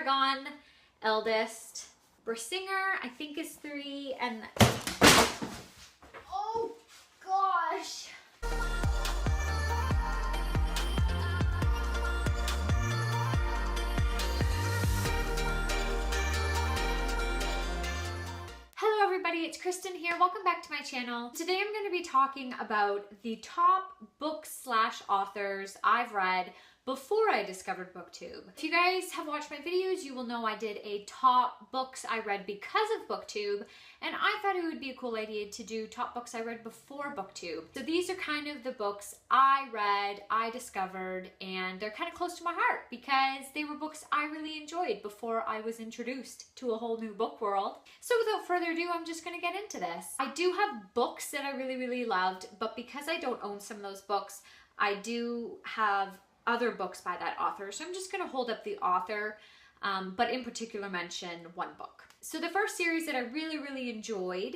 Eragon, eldest. Brisinger, I think, is 3, and oh gosh. Hello everybody, it's Kristen here. Welcome back to my channel. Today I'm going to be talking about the top books / authors I've read before I discovered BookTube. If you guys have watched my videos, you will know I did a top books I read because of BookTube, and I thought it would be a cool idea to do top books I read before BookTube. So these are kind of the books I read, I discovered, and they're kind of close to my heart because they were books I really enjoyed before I was introduced to a whole new book world. So without further ado, I'm just going to get into this. I do have books that I really loved, but because I don't own some of those books, I do have other books by that author. So I'm just going to hold up the author, but in particular mention one book. So the first series that I really enjoyed,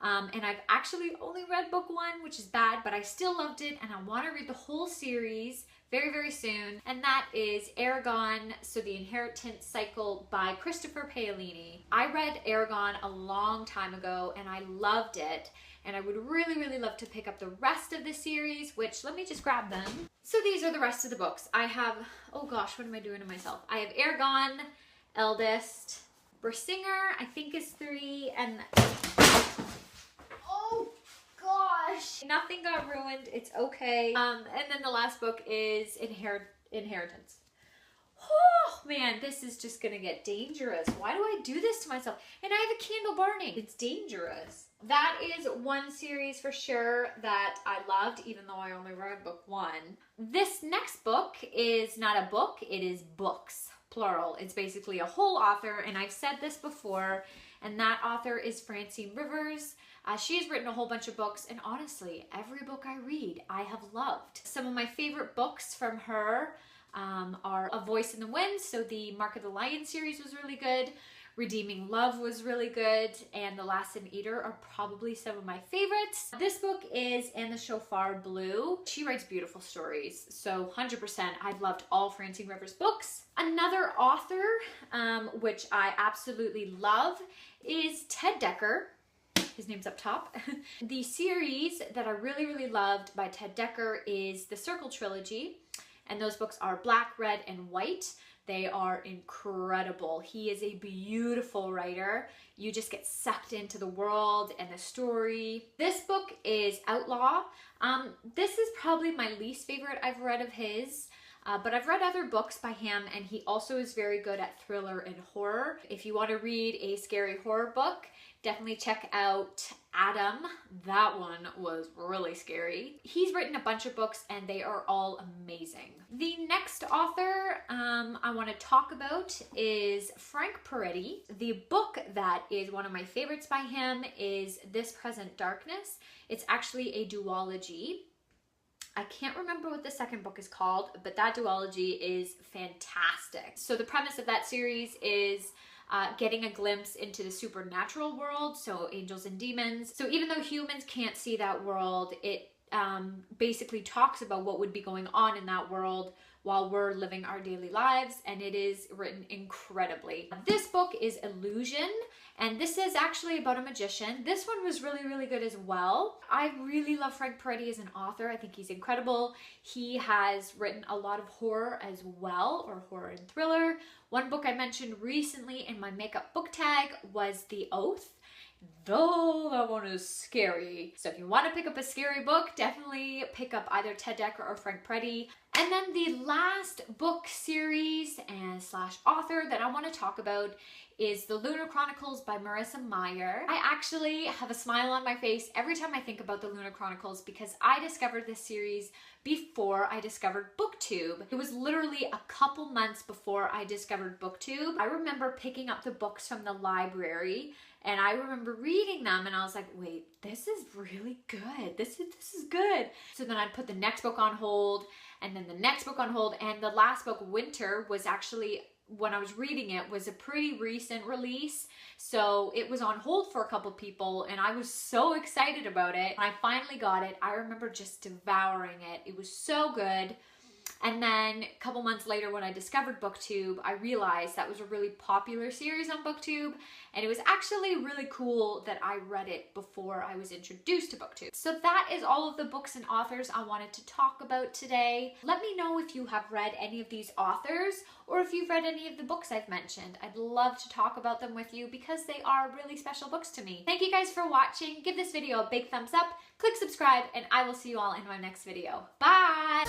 and I've actually only read book 1, which is bad, but I still loved it, and I want to read the whole series very soon, and that is Eragon, so the Inheritance Cycle by Christopher Paolini. I read Eragon a long time ago, and I loved it. And I would really love to pick up the rest of the series, which, let me just grab them. So these are the rest of the books. I have, oh gosh, what am I doing to myself? I have Eragon, eldest. Brisinger, I think, is 3, and oh gosh, nothing got ruined, it's okay. And then the last book is Inheritance. Oh man, this is just gonna get dangerous. Why do I do this to myself? And I have a candle burning. It's dangerous. That is one series for sure that I loved, even though I only read book 1. This next book is not a book, it is books, plural. It's basically a whole author, and I've said this before, and that author is Francine Rivers. She has written a whole bunch of books, and honestly, every book I read, I have loved. Some of my favorite books from her are A Voice in the Wind, so the Mark of the Lion series was really good. Redeeming Love was really good, and The Last Eater are probably some of my favorites. This book is And the Shofar Blew. She writes beautiful stories, so 100%. I've loved all Francine Rivers books. Another author, which I absolutely love, is Ted Dekker. His name's up top. The series that I really loved by Ted Dekker is the Circle trilogy, and those books are Black, Red, and White. They are incredible. He is a beautiful writer. You just get sucked into the world and the story. This book is Outlaw. This is probably my least favorite I've read of his, but I've read other books by him, and he also is very good at thriller and horror. If you want to read a scary horror book, definitely check out Adam. That one was really scary. He's written a bunch of books, and they are all amazing. The next author I want to talk about is Frank Peretti. The book that is one of my favorites by him is This Present Darkness. It's actually a duology. I can't remember what the second book is called, but that duology is fantastic. So the premise of that series is getting a glimpse into the supernatural world, so angels and demons. So even though humans can't see that world, it basically talks about what would be going on in that world while we're living our daily lives, and it is written incredibly. This book is Illusion, and this is actually about a magician. This one was really good as well. I really love Frank Peretti as an author. I think he's incredible. He has written a lot of horror as well, or horror and thriller. One book I mentioned recently in my makeup book tag was The Oath. Though that one is scary. So if you want to pick up a scary book, definitely pick up either Ted Dekker or Frank Peretti. And then the last book series and / author that I want to talk about is the Lunar Chronicles by Marissa Meyer. I actually have a smile on my face every time I think about the Lunar Chronicles because I discovered this series before I discovered BookTube. It was literally a couple months before I discovered BookTube. I remember picking up the books from the library, and I remember reading them, and I was like, wait, this is really good. This is good. So then I'd put the next book on hold, and then the next book on hold, and the last book, Winter, was actually, when I was reading it, was a pretty recent release. So it was on hold for a couple people, and I was so excited about it. When I finally got it, I remember just devouring it. It was so good. And then a couple months later when I discovered BookTube, I realized that was a really popular series on BookTube, and it was actually really cool that I read it before I was introduced to BookTube. So that is all of the books and authors I wanted to talk about today. Let me know if you have read any of these authors or if you've read any of the books I've mentioned. I'd love to talk about them with you because they are really special books to me. Thank you guys for watching. Give this video a big thumbs up, click subscribe, and I will see you all in my next video. Bye!